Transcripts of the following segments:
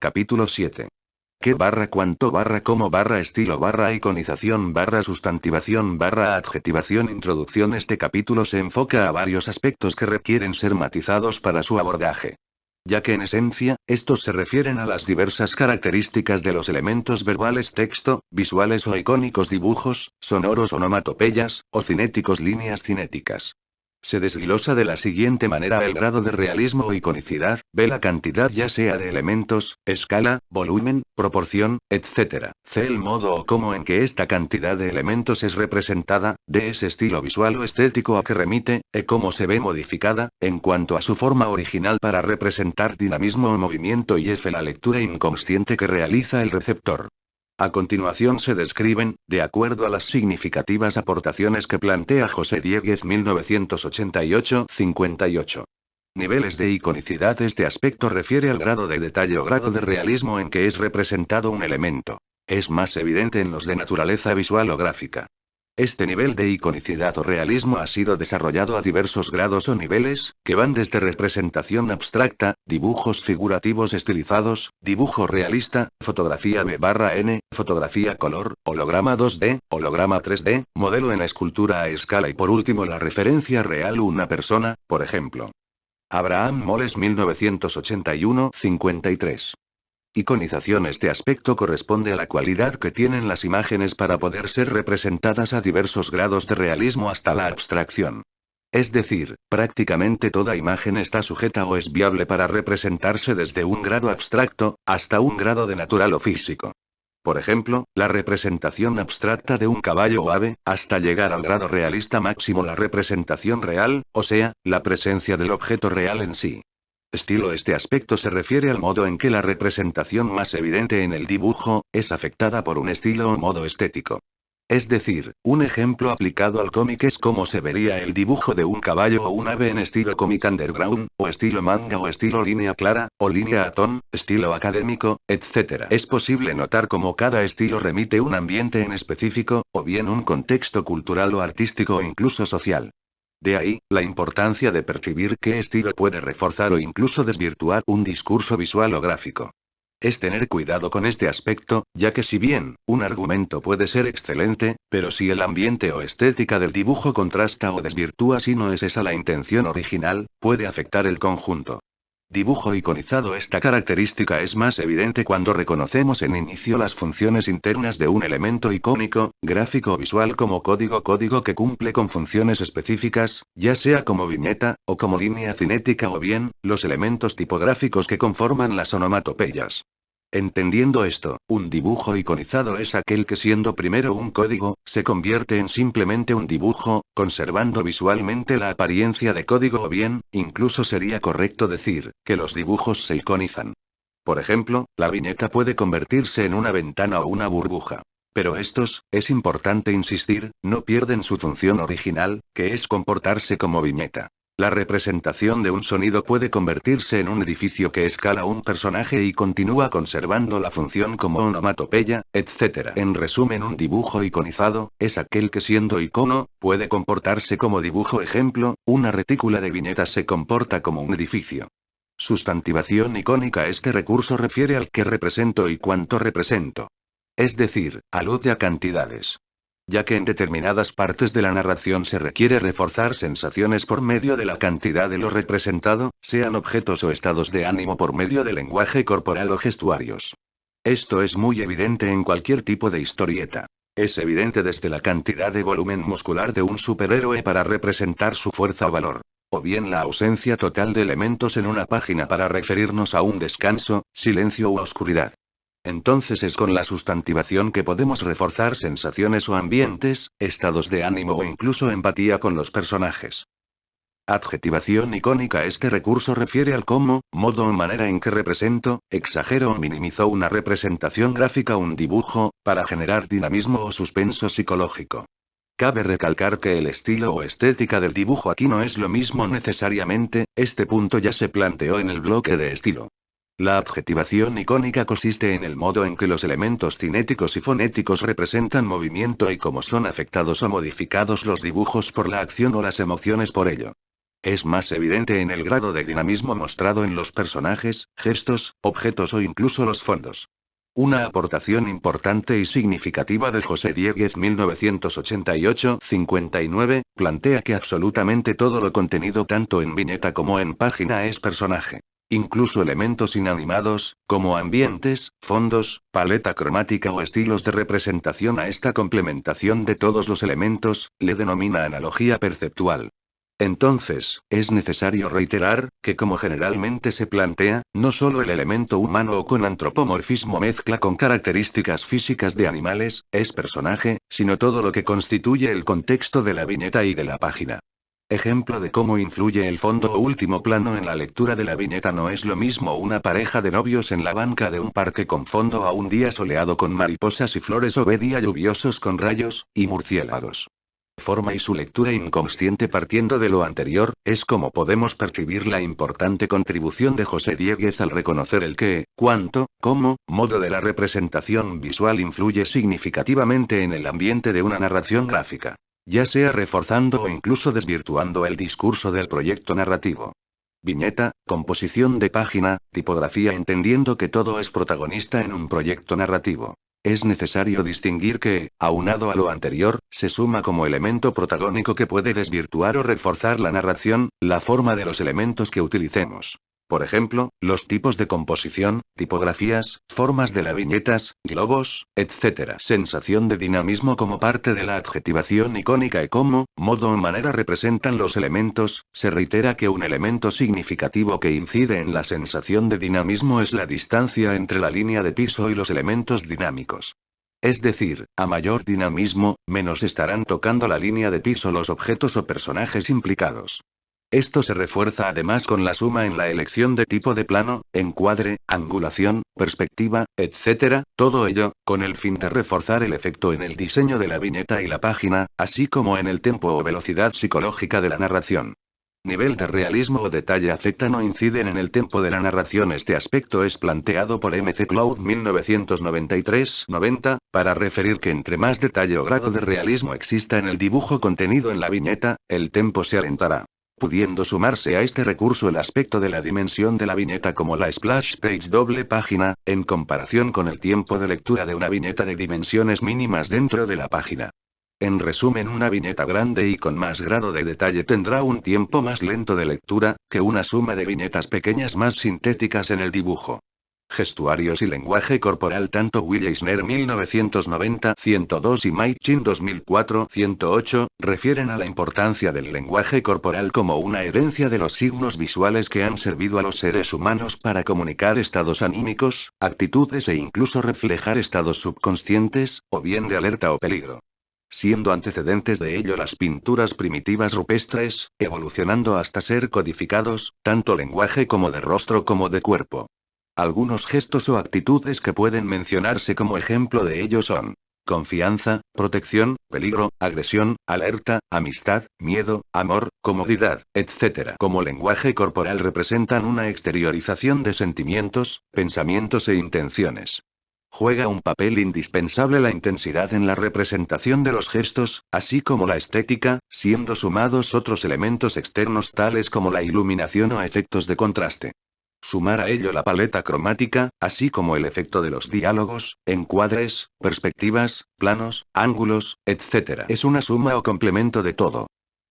Capítulo 7. ¿Qué barra cuánto barra cómo barra estilo barra iconización barra sustantivación barra adjetivación? Introducción. Este capítulo se enfoca a varios aspectos que requieren ser matizados para su abordaje, ya que en esencia, estos se refieren a las diversas características de los elementos verbales, texto, visuales o icónicos, dibujos, sonoros, onomatopeyas, o cinéticos, líneas cinéticas. Se desglosa de la siguiente manera: el grado de realismo o iconicidad, ve la cantidad ya sea de elementos, escala, volumen, proporción, etc. C. El modo o cómo en que esta cantidad de elementos es representada, D. Ese estilo visual o estético a que remite, E. Cómo se ve modificada, en cuanto a su forma original para representar dinamismo o movimiento, y F. La lectura inconsciente que realiza el receptor. A continuación se describen, de acuerdo a las significativas aportaciones que plantea José Dieguez 1988-58. Niveles de iconicidad. Este aspecto refiere al grado de detalle o grado de realismo en que es representado un elemento. Es más evidente en los de naturaleza visual o gráfica. Este nivel de iconicidad o realismo ha sido desarrollado a diversos grados o niveles, que van desde representación abstracta, dibujos figurativos estilizados, dibujo realista, fotografía B/N, fotografía color, holograma 2D, holograma 3D, modelo en escultura a escala y por último la referencia real, una persona, por ejemplo. Abraham Moles 1981-53. Iconización. Este aspecto corresponde a la cualidad que tienen las imágenes para poder ser representadas a diversos grados de realismo hasta la abstracción. Es decir, prácticamente toda imagen está sujeta o es viable para representarse desde un grado abstracto, hasta un grado de natural o físico. Por ejemplo, la representación abstracta de un caballo o ave, hasta llegar al grado realista máximo, la representación real, o sea, la presencia del objeto real en sí. Estilo. Este aspecto se refiere al modo en que la representación más evidente en el dibujo, es afectada por un estilo o modo estético. Es decir, un ejemplo aplicado al cómic es cómo se vería el dibujo de un caballo o un ave en estilo cómic underground, o estilo manga, o estilo línea clara, o línea atón, estilo académico, etc. Es posible notar cómo cada estilo remite un ambiente en específico, o bien un contexto cultural o artístico o incluso social. De ahí, la importancia de percibir qué estilo puede reforzar o incluso desvirtuar un discurso visual o gráfico. Es tener cuidado con este aspecto, ya que si bien, un argumento puede ser excelente, pero si el ambiente o estética del dibujo contrasta o desvirtúa si no es esa la intención original, puede afectar el conjunto. Dibujo iconizado. Esta característica es más evidente cuando reconocemos en inicio las funciones internas de un elemento icónico, gráfico o visual, como código que cumple con funciones específicas, ya sea como viñeta, o como línea cinética, o bien, los elementos tipográficos que conforman las onomatopeyas. Entendiendo esto, un dibujo iconizado es aquel que, siendo primero un código, se convierte en simplemente un dibujo, conservando visualmente la apariencia de código, o bien, incluso sería correcto decir, que los dibujos se iconizan. Por ejemplo, la viñeta puede convertirse en una ventana o una burbuja. Pero estos, es importante insistir, no pierden su función original, que es comportarse como viñeta. La representación de un sonido puede convertirse en un edificio que escala un personaje y continúa conservando la función como onomatopeya, etc. En resumen, un dibujo iconizado, es aquel que, siendo icono, puede comportarse como dibujo. Ejemplo, una retícula de viñetas se comporta como un edificio. Sustantivación icónica. Este recurso refiere al que represento y cuánto represento. Es decir, alude a cantidades. Ya que en determinadas partes de la narración se requiere reforzar sensaciones por medio de la cantidad de lo representado, sean objetos o estados de ánimo, por medio de lenguaje corporal o gestuarios. Esto es muy evidente en cualquier tipo de historieta. Es evidente desde la cantidad de volumen muscular de un superhéroe para representar su fuerza o valor. O bien la ausencia total de elementos en una página para referirnos a un descanso, silencio u oscuridad. Entonces es con la sustantivación que podemos reforzar sensaciones o ambientes, estados de ánimo o incluso empatía con los personajes. Adjetivación icónica. Este recurso refiere al cómo, modo o manera en que represento, exagero o minimizo una representación gráfica, un dibujo, para generar dinamismo o suspenso psicológico. Cabe recalcar que el estilo o estética del dibujo aquí no es lo mismo necesariamente, este punto ya se planteó en el bloque de estilo. La adjetivación icónica consiste en el modo en que los elementos cinéticos y fonéticos representan movimiento y cómo son afectados o modificados los dibujos por la acción o las emociones por ello. Es más evidente en el grado de dinamismo mostrado en los personajes, gestos, objetos o incluso los fondos. Una aportación importante y significativa de José Dieguez 1988-59, plantea que absolutamente todo lo contenido tanto en viñeta como en página es personaje. Incluso elementos inanimados, como ambientes, fondos, paleta cromática o estilos de representación. A esta complementación de todos los elementos, le denomina analogía perceptual. Entonces, es necesario reiterar, que como generalmente se plantea, no solo el elemento humano o con antropomorfismo mezcla con características físicas de animales, es personaje, sino todo lo que constituye el contexto de la viñeta y de la página. Ejemplo de cómo influye el fondo o último plano en la lectura de la viñeta. No es lo mismo una pareja de novios en la banca de un parque con fondo a un día soleado con mariposas y flores o día lluviosos con rayos y murciélagos. Forma y su lectura inconsciente. Partiendo de lo anterior, es como podemos percibir la importante contribución de José Dieguez al reconocer el qué, cuánto, cómo, modo de la representación visual influye significativamente en el ambiente de una narración gráfica, ya sea reforzando o incluso desvirtuando el discurso del proyecto narrativo. Viñeta, composición de página, tipografía. Entendiendo que todo es protagonista en un proyecto narrativo, es necesario distinguir que, aunado a lo anterior, se suma como elemento protagónico que puede desvirtuar o reforzar la narración, la forma de los elementos que utilicemos. Por ejemplo, los tipos de composición, tipografías, formas de las viñetas, globos, etc. Sensación de dinamismo como parte de la adjetivación icónica y cómo, modo o manera representan los elementos. Se reitera que un elemento significativo que incide en la sensación de dinamismo es la distancia entre la línea de piso y los elementos dinámicos. Es decir, a mayor dinamismo, menos estarán tocando la línea de piso los objetos o personajes implicados. Esto se refuerza además con la suma en la elección de tipo de plano, encuadre, angulación, perspectiva, etc., todo ello, con el fin de reforzar el efecto en el diseño de la viñeta y la página, así como en el tempo o velocidad psicológica de la narración. Nivel de realismo o detalle afectan o inciden en el tempo de la narración. Este aspecto es planteado por M. C. Cloud 1993-90, para referir que entre más detalle o grado de realismo exista en el dibujo contenido en la viñeta, el tempo se alentará. Pudiendo sumarse a este recurso el aspecto de la dimensión de la viñeta como la splash page doble página, en comparación con el tiempo de lectura de una viñeta de dimensiones mínimas dentro de la página. En resumen, una viñeta grande y con más grado de detalle tendrá un tiempo más lento de lectura, que una suma de viñetas pequeñas más sintéticas en el dibujo. Gestuarios y lenguaje corporal. Tanto Will Eisner 1990-102 y Mike Chin 2004-108, refieren a la importancia del lenguaje corporal como una herencia de los signos visuales que han servido a los seres humanos para comunicar estados anímicos, actitudes e incluso reflejar estados subconscientes, o bien de alerta o peligro. Siendo antecedentes de ello las pinturas primitivas rupestres, evolucionando hasta ser codificados, tanto lenguaje como de rostro como de cuerpo. Algunos gestos o actitudes que pueden mencionarse como ejemplo de ello son: confianza, protección, peligro, agresión, alerta, amistad, miedo, amor, comodidad, etc. Como lenguaje corporal representan una exteriorización de sentimientos, pensamientos e intenciones. Juega un papel indispensable la intensidad en la representación de los gestos, así como la estética, siendo sumados otros elementos externos tales como la iluminación o efectos de contraste. Sumar a ello la paleta cromática, así como el efecto de los diálogos, encuadres, perspectivas, planos, ángulos, etc. es una suma o complemento de todo.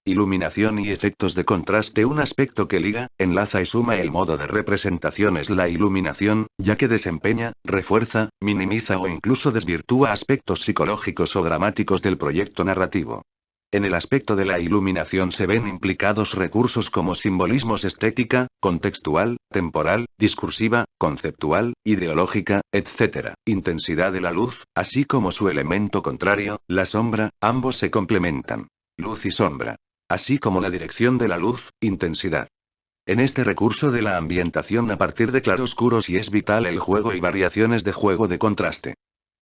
Iluminación y efectos de contraste. Un aspecto que liga, enlaza y suma el modo de representación es la iluminación, ya que desempeña, refuerza, minimiza o incluso desvirtúa aspectos psicológicos o dramáticos del proyecto narrativo. En el aspecto de la iluminación se ven implicados recursos como simbolismos estética, contextual, temporal, discursiva, conceptual, ideológica, etc. Intensidad de la luz, así como su elemento contrario, la sombra, ambos se complementan. Luz y sombra. Así como la dirección de la luz, intensidad. En este recurso de la ambientación a partir de claroscuros y es vital el juego y variaciones de juego de contraste.